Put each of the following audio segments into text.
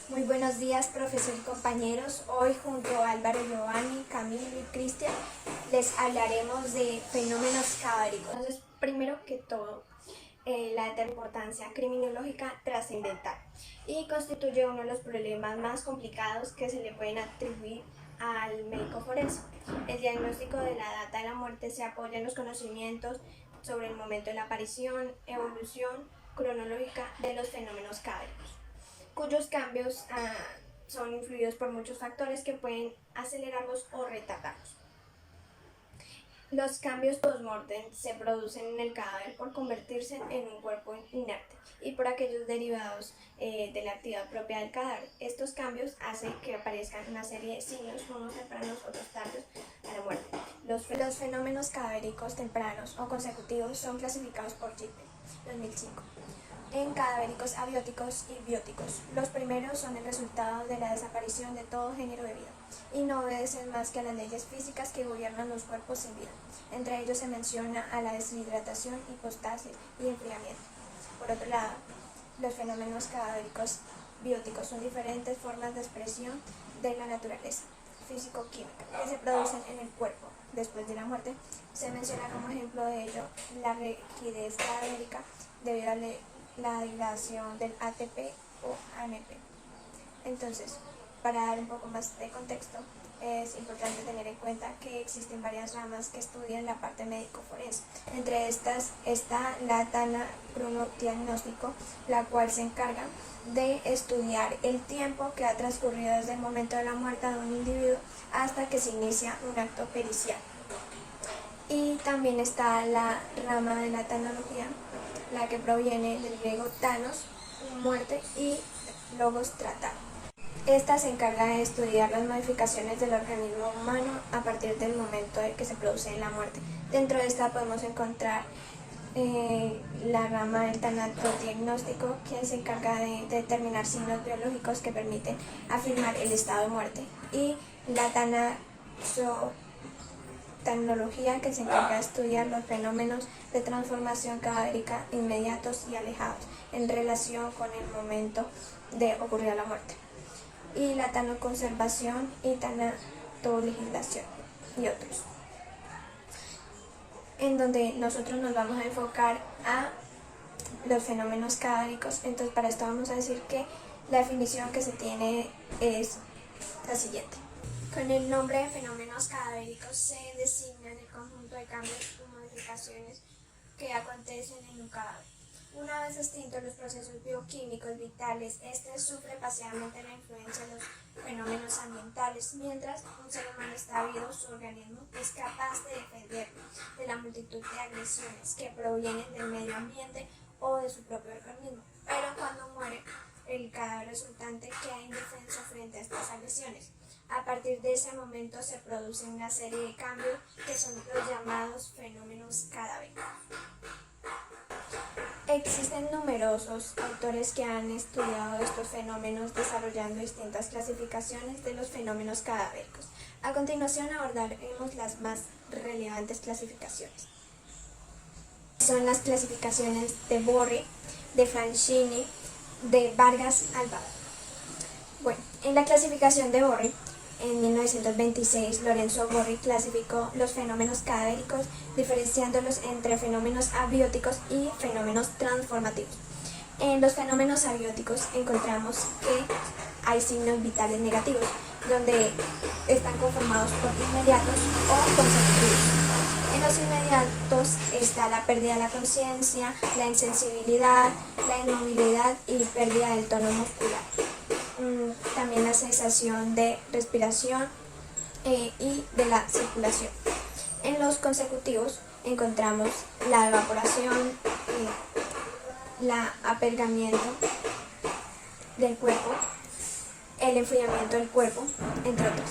Muy buenos días, profesor y compañeros. Hoy junto a Álvaro, Giovanni, Camilo y Cristian les hablaremos de fenómenos caóticos. Entonces, primero que todo, la de importancia criminológica trascendental y constituye uno de los problemas más complicados que se le pueden atribuir al médico forense. El diagnóstico de la data de la muerte se apoya en los conocimientos sobre el momento de la aparición, evolución cronológica de los fenómenos caóticos, cuyos cambios son influidos por muchos factores que pueden acelerarlos o retardarlos. Los cambios post-mortem se producen en el cadáver por convertirse en un cuerpo inerte y por aquellos derivados de la actividad propia del cadáver. Estos cambios hacen que aparezcan una serie de signos, unos tempranos, otros tardíos, a la muerte. Los fenómenos cadavéricos tempranos o consecutivos son clasificados por Gilbert, 2005. En cadavéricos abióticos y bióticos. Los primeros son el resultado de la desaparición de todo género de vida y no obedecen más que a las leyes físicas que gobiernan los cuerpos sin vida. Entre ellos se menciona a la deshidratación, hipostasis y enfriamiento. Por otro lado, los fenómenos cadavéricos bióticos son diferentes formas de expresión de la naturaleza físico-química que se producen en el cuerpo después de la muerte. Se menciona como ejemplo de ello la rigidez cadavérica debido a la degradación del ATP o AMP. Entonces, para dar un poco más de contexto, es importante tener en cuenta que existen varias ramas que estudian la parte médico-forense. Entre estas está la tanacronodiagnóstico, la cual se encarga de estudiar el tiempo que ha transcurrido desde el momento de la muerte de un individuo hasta que se inicia un acto pericial. Y también está la rama de la tanología, la que proviene del griego thanos, muerte, y logos, tratar. Esta se encarga de estudiar las modificaciones del organismo humano a partir del momento en que se produce la muerte. Dentro de esta podemos encontrar la rama del tanatodiagnóstico, que se encarga de determinar signos biológicos que permiten afirmar el estado de muerte, y la tecnología, que se encarga de estudiar los fenómenos de transformación cadavérica inmediatos y alejados en relación con el momento de ocurrir la muerte, y la tanoconservación y tanatolegislación y otros, en donde nosotros nos vamos a enfocar a los fenómenos cadavéricos. Entonces, para esto vamos a decir que la definición que se tiene es la siguiente. Con el nombre de fenómenos cadavéricos se designan el conjunto de cambios y modificaciones que acontecen en un cadáver. Una vez extintos los procesos bioquímicos vitales, este sufre pasivamente la influencia de los fenómenos ambientales. Mientras un ser humano está vivo, su organismo es capaz de defenderlo de la multitud de agresiones que provienen del medio ambiente o de su propio organismo. Pero cuando muere, el cadáver resultante queda indefenso frente a estas agresiones. A partir de ese momento se produce una serie de cambios que son los llamados fenómenos cadavéricos. Existen numerosos autores que han estudiado estos fenómenos desarrollando distintas clasificaciones de los fenómenos cadavéricos. A continuación abordaremos las más relevantes clasificaciones. Son las clasificaciones de Borri, de Franchini, de Vargas Alvado. Bueno, en la clasificación de Borri, en 1926, Lorenzo Borri clasificó los fenómenos cadavéricos diferenciándolos entre fenómenos abióticos y fenómenos transformativos. En los fenómenos abióticos encontramos que hay signos vitales negativos, donde están conformados por inmediatos o consecutivos. En los inmediatos está la pérdida de la conciencia, la insensibilidad, la inmovilidad y pérdida del tono muscular. También la sensación de respiración y de la circulación. En los consecutivos encontramos la evaporación, el apergamiento del cuerpo, el enfriamiento del cuerpo, entre otros.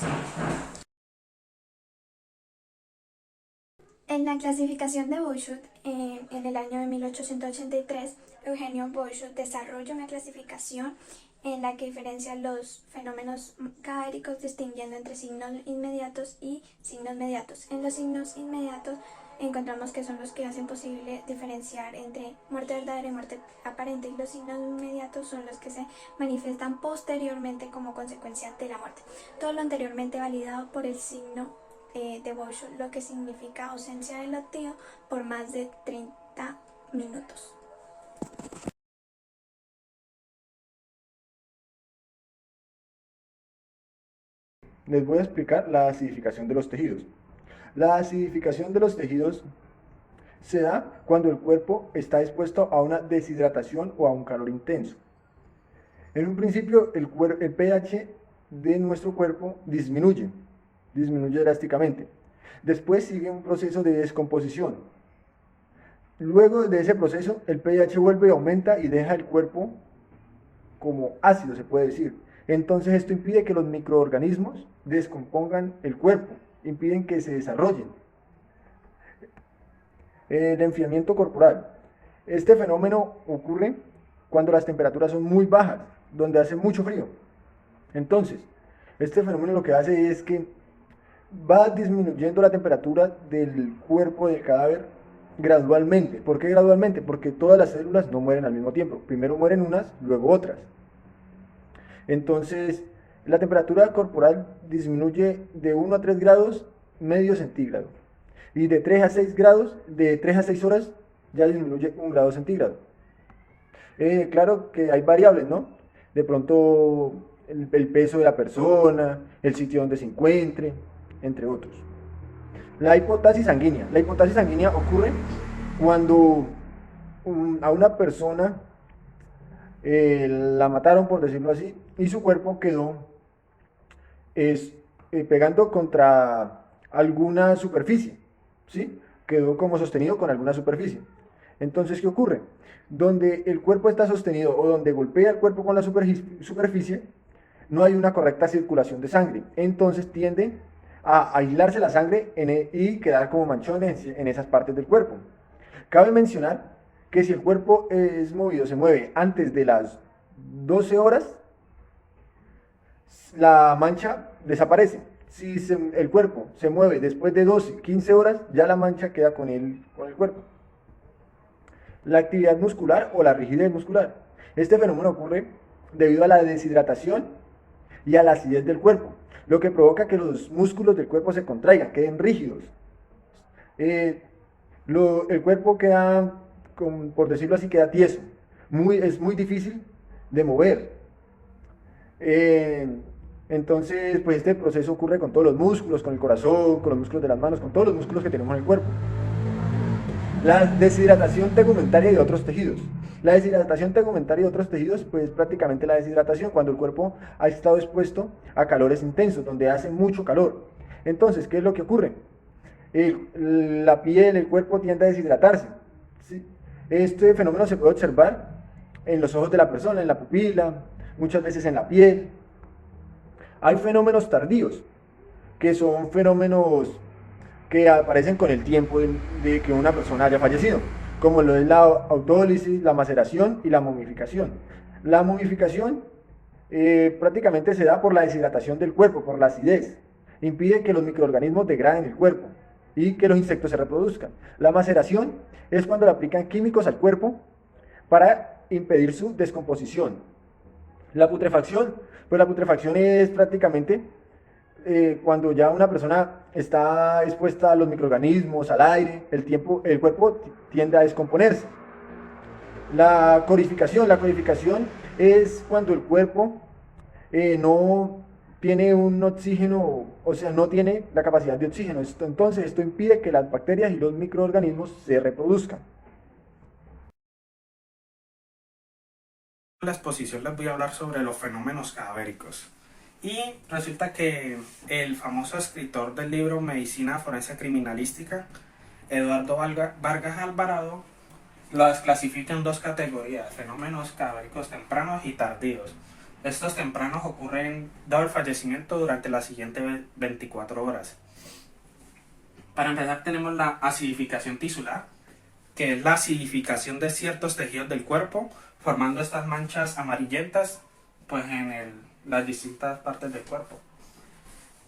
En la clasificación de Bouchot, en el año de 1883, Eugenio Bouchot desarrolla una clasificación en la que diferencia los fenómenos cadavéricos distinguiendo entre signos inmediatos y signos mediatos. En los signos inmediatos encontramos que son los que hacen posible diferenciar entre muerte verdadera y muerte aparente, y los signos inmediatos son los que se manifiestan posteriormente como consecuencia de la muerte. Todo lo anteriormente validado por el signo de Boshoff, lo que significa ausencia del latido por más de 30 minutos. Les voy a explicar la acidificación de los tejidos. La acidificación de los tejidos se da cuando el cuerpo está expuesto a una deshidratación o a un calor intenso. En un principio, el pH de nuestro cuerpo disminuye drásticamente. Después sigue un proceso de descomposición. Luego de ese proceso, el pH vuelve y aumenta y deja el cuerpo como ácido, se puede decir. Entonces esto impide que los microorganismos descompongan el cuerpo, impiden que se desarrollen. El enfriamiento corporal. Este fenómeno ocurre cuando las temperaturas son muy bajas, donde hace mucho frío. Entonces, este fenómeno lo que hace es que va disminuyendo la temperatura del cuerpo del cadáver gradualmente. ¿Por qué gradualmente? Porque todas las células no mueren al mismo tiempo. Primero mueren unas, luego otras. Entonces, la temperatura corporal disminuye de 1 a 3 grados medio centígrado. Y de 3 a 6 grados, de 3 a 6 horas, ya disminuye 1 grado centígrado. Claro que hay variables, ¿no? De pronto el peso de la persona, el sitio donde se encuentre, entre otros. La hipostasis sanguínea. La hipostasis sanguínea ocurre cuando a una persona la mataron, por decirlo así, y su cuerpo quedó pegando contra alguna superficie, ¿sí? Quedó como sostenido con alguna superficie. Entonces, ¿qué ocurre? Donde el cuerpo está sostenido o donde golpea el cuerpo con la superficie, no hay una correcta circulación de sangre. Entonces tiende a aislarse la sangre y quedar como manchones en esas partes del cuerpo. Cabe mencionar que si el cuerpo es movido, se mueve antes de las 12 horas, la mancha desaparece. Si el cuerpo se mueve después de 12, 15 horas, ya la mancha queda con el cuerpo. La actividad muscular o la rigidez muscular. Este fenómeno ocurre debido a la deshidratación y a la acidez del cuerpo, lo que provoca que los músculos del cuerpo se contraigan, queden rígidos. El cuerpo queda, por decirlo así, queda tieso. Es muy difícil de mover. Entonces, pues este proceso ocurre con todos los músculos, con el corazón, con los músculos de las manos, con todos los músculos que tenemos en el cuerpo. La deshidratación tegumentaria de otros tejidos. La deshidratación tegumentaria de otros tejidos, pues prácticamente la deshidratación cuando el cuerpo ha estado expuesto a calores intensos, donde hace mucho calor. Entonces, ¿qué es lo que ocurre? La piel, el cuerpo tiende a deshidratarse, ¿sí? Este fenómeno se puede observar en los ojos de la persona, en la pupila, muchas veces en la piel. Hay fenómenos tardíos, que son fenómenos que aparecen con el tiempo de que una persona haya fallecido, como lo es la autólisis, la maceración y la momificación. La momificación prácticamente se da por la deshidratación del cuerpo, por la acidez. Impide que los microorganismos degraden el cuerpo y que los insectos se reproduzcan. La maceración es cuando le aplican químicos al cuerpo para impedir su descomposición. La putrefacción, pues la putrefacción es prácticamente cuando ya una persona está expuesta a los microorganismos, al aire, el cuerpo tiende a descomponerse. La corificación es cuando el cuerpo no tiene un oxígeno, o sea, no tiene la capacidad de oxígeno. Entonces esto impide que las bacterias y los microorganismos se reproduzcan. En la exposición les voy a hablar sobre los fenómenos cadavéricos. Y resulta que el famoso escritor del libro Medicina Forense Criminalística, Eduardo Vargas Alvarado, las clasifica en dos categorías: fenómenos cadavéricos tempranos y tardíos. Estos tempranos ocurren dado el fallecimiento durante las siguientes 24 horas. Para empezar tenemos la acidificación tisular, que es la acidificación de ciertos tejidos del cuerpo, formando estas manchas amarillentas pues en las distintas partes del cuerpo.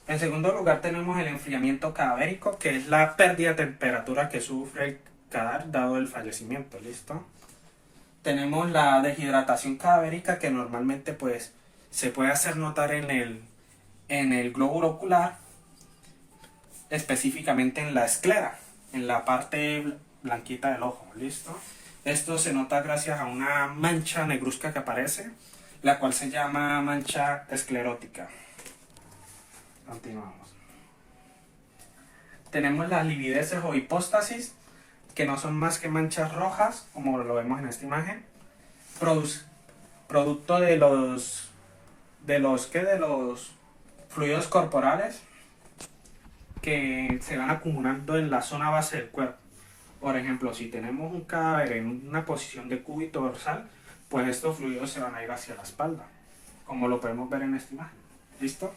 En segundo lugar tenemos el enfriamiento cadavérico, que es la pérdida de temperatura que sufre el cadáver dado el fallecimiento, ¿listo? Tenemos la deshidratación cadavérica, que normalmente pues se puede hacer notar en el glóbulo ocular, específicamente en la esclera, en la parte blanquita del ojo, ¿listo? Esto se nota gracias a una mancha negruzca que aparece, la cual se llama mancha esclerótica. Continuamos. Tenemos las livideces o hipóstasis, que no son más que manchas rojas, como lo vemos en esta imagen, producto de los fluidos corporales que se van acumulando en la zona base del cuerpo. Por ejemplo, si tenemos un cadáver en una posición de cúbito dorsal, pues estos fluidos se van a ir hacia la espalda, como lo podemos ver en esta imagen. ¿Listo?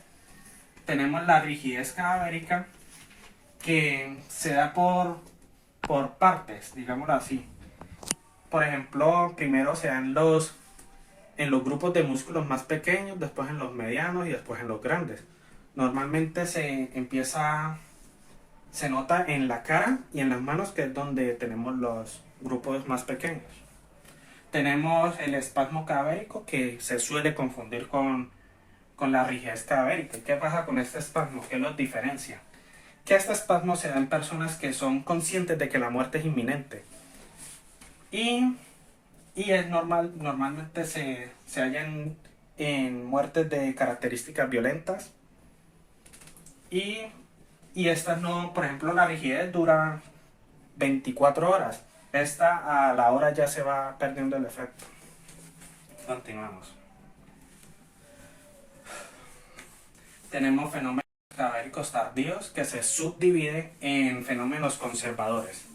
Tenemos la rigidez cadavérica, que se da por partes, digámoslo así. Por ejemplo, primero se da en los grupos de músculos más pequeños, después en los medianos y después en los grandes. Normalmente se nota en la cara y en las manos, que es donde tenemos los grupos más pequeños. Tenemos el espasmo cadavérico, que se suele confundir con la rigidez cadavérica. ¿Qué pasa con este espasmo? ¿Qué los diferencia? Que este espasmo se da en personas que son conscientes de que la muerte es inminente. Y es normalmente se hallan en muertes de características violentas. Y estas no, por ejemplo, la rigidez dura 24 horas. Esta a la hora ya se va perdiendo el efecto. Continuamos. Tenemos fenómenos cadavéricos tardíos, que se subdividen en fenómenos conservadores.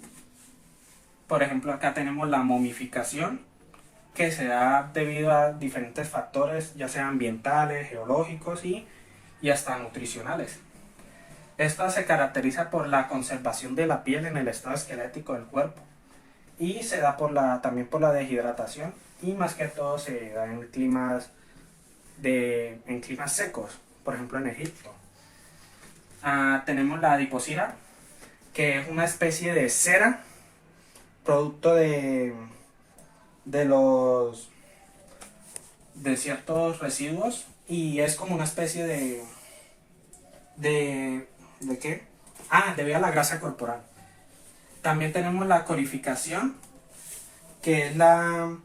Por ejemplo, acá tenemos la momificación, que se da debido a diferentes factores, ya sean ambientales, geológicos y hasta nutricionales. Esta se caracteriza por la conservación de la piel en el estado esquelético del cuerpo, y se da también por la deshidratación, y más que todo se da en climas secos, por ejemplo en Egipto. Tenemos la adiposidad, que es una especie de cera producto de ciertos residuos, y es como una especie ¿de qué? Debido a la grasa corporal. También tenemos la corificación, que es la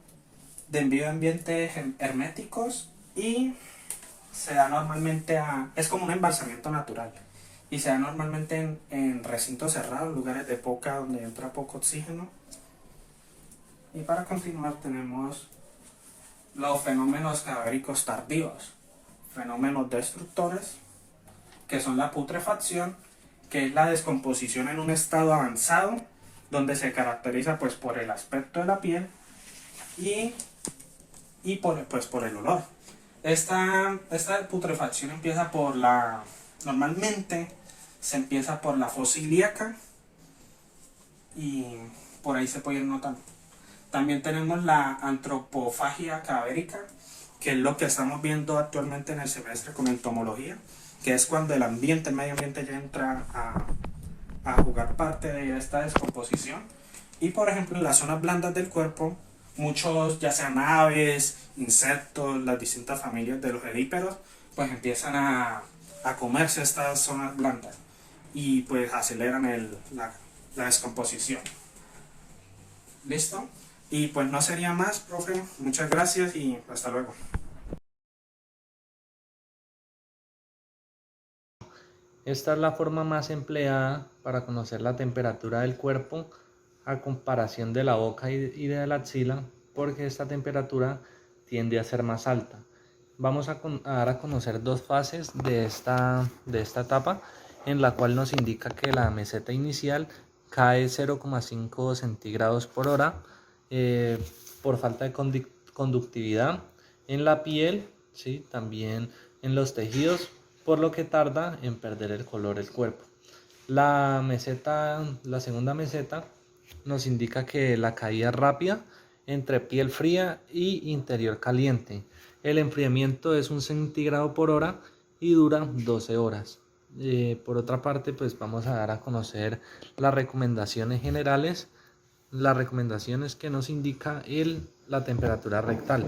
de envío de ambientes herméticos, y se da normalmente es como un embalsamiento natural, y se da normalmente en recintos cerrados, lugares donde entra poco oxígeno. Y para continuar tenemos los fenómenos cadavéricos tardíos, fenómenos destructores, que son la putrefacción, que es la descomposición en un estado avanzado, donde se caracteriza pues por el aspecto de la piel y por el olor. Esta putrefacción normalmente se empieza por la fosa ilíaca, y por ahí se puede ir notando. También tenemos la antropofagia cadavérica, que es lo que estamos viendo actualmente en el semestre con entomología, que es cuando el medio ambiente ya entra a jugar parte de esta descomposición. Y por ejemplo, en las zonas blandas del cuerpo, muchos, ya sean aves, insectos, las distintas familias de los edíperos, pues empiezan a comerse estas zonas blandas, y pues aceleran la descomposición. ¿Listo? Y pues no sería más, profe. Muchas gracias y hasta luego. Esta es la forma más empleada para conocer la temperatura del cuerpo a comparación de la boca y de la axila, porque esta temperatura tiende a ser más alta. Vamos a dar a conocer dos fases de esta etapa, en la cual nos indica que la meseta inicial cae 0,5 centígrados por hora por falta de conductividad en la piel, ¿sí? También en los tejidos, por lo que tarda en perder el color el cuerpo. La segunda meseta nos indica que la caída es rápida entre piel fría y interior caliente. El enfriamiento es 1 centígrado por hora y dura 12 horas. Por otra parte, pues vamos a dar a conocer las recomendaciones generales, las recomendaciones que nos indica la temperatura rectal.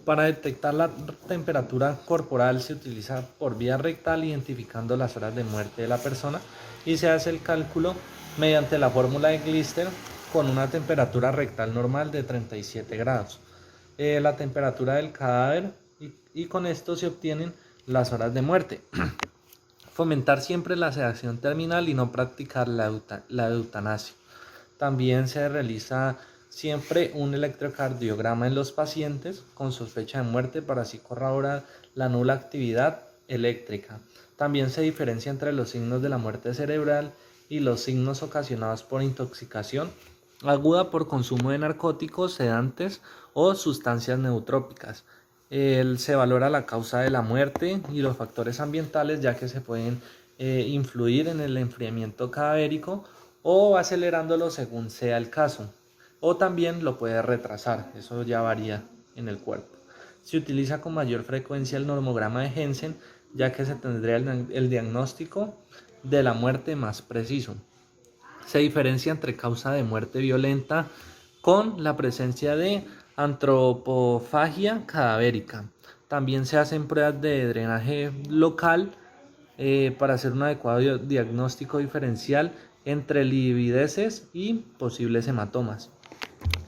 Para detectar la temperatura corporal se utiliza por vía rectal identificando las horas de muerte de la persona y se hace el cálculo mediante la fórmula de Glister con una temperatura rectal normal de 37 grados. La temperatura del cadáver y con esto se obtienen las horas de muerte. Fomentar siempre la sedación terminal y no practicar la eutanasia. También se realiza siempre un electrocardiograma en los pacientes con sospecha de muerte para así corroborar la nula actividad eléctrica. También se diferencia entre los signos de la muerte cerebral y los signos ocasionados por intoxicación aguda por consumo de narcóticos, sedantes o sustancias neutrópicas. Se valora la causa de la muerte y los factores ambientales, ya que se pueden influir en el enfriamiento cadavérico o acelerándolo según sea el caso, o también lo puede retrasar, eso ya varía en el cuerpo. Se utiliza con mayor frecuencia el normograma de Jensen, ya que se tendría el diagnóstico de la muerte más preciso. Se diferencia entre causa de muerte violenta con la presencia de antropofagia cadavérica. También se hacen pruebas de drenaje local para hacer un adecuado diagnóstico diferencial entre livideces y posibles hematomas.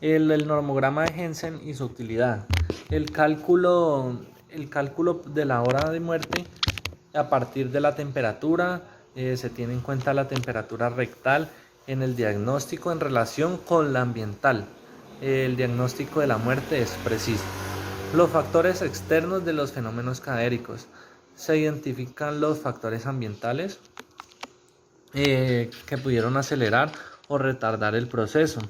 El normograma de Jensen y su utilidad. El cálculo de la hora de muerte a partir de la temperatura. Se tiene en cuenta la temperatura rectal en el diagnóstico en relación con la ambiental. El diagnóstico de la muerte es preciso. Los factores externos de los fenómenos cadavéricos. Se identifican los factores ambientales que pudieron acelerar o retardar el proceso.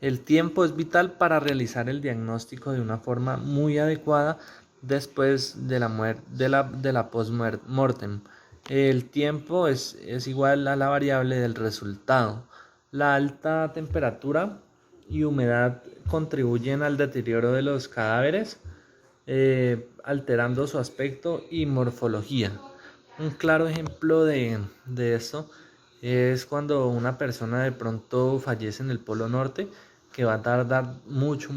El tiempo es vital para realizar el diagnóstico de una forma muy adecuada después de la post-mortem. El tiempo es igual a la variable del resultado. La alta temperatura y humedad contribuyen al deterioro de los cadáveres, alterando su aspecto y morfología. Un claro ejemplo de esto es cuando una persona de pronto fallece en el Polo Norte, que va a tardar mucho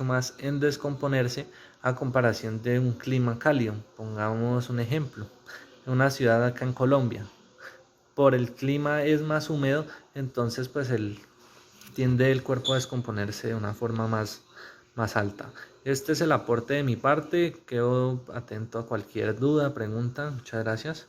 más en descomponerse a comparación de un clima cálido. Pongamos un ejemplo, una ciudad acá en Colombia. Por el clima es más húmedo, entonces pues tiende el cuerpo a descomponerse de una forma más alta. Este es el aporte de mi parte, quedo atento a cualquier duda, pregunta. Muchas gracias.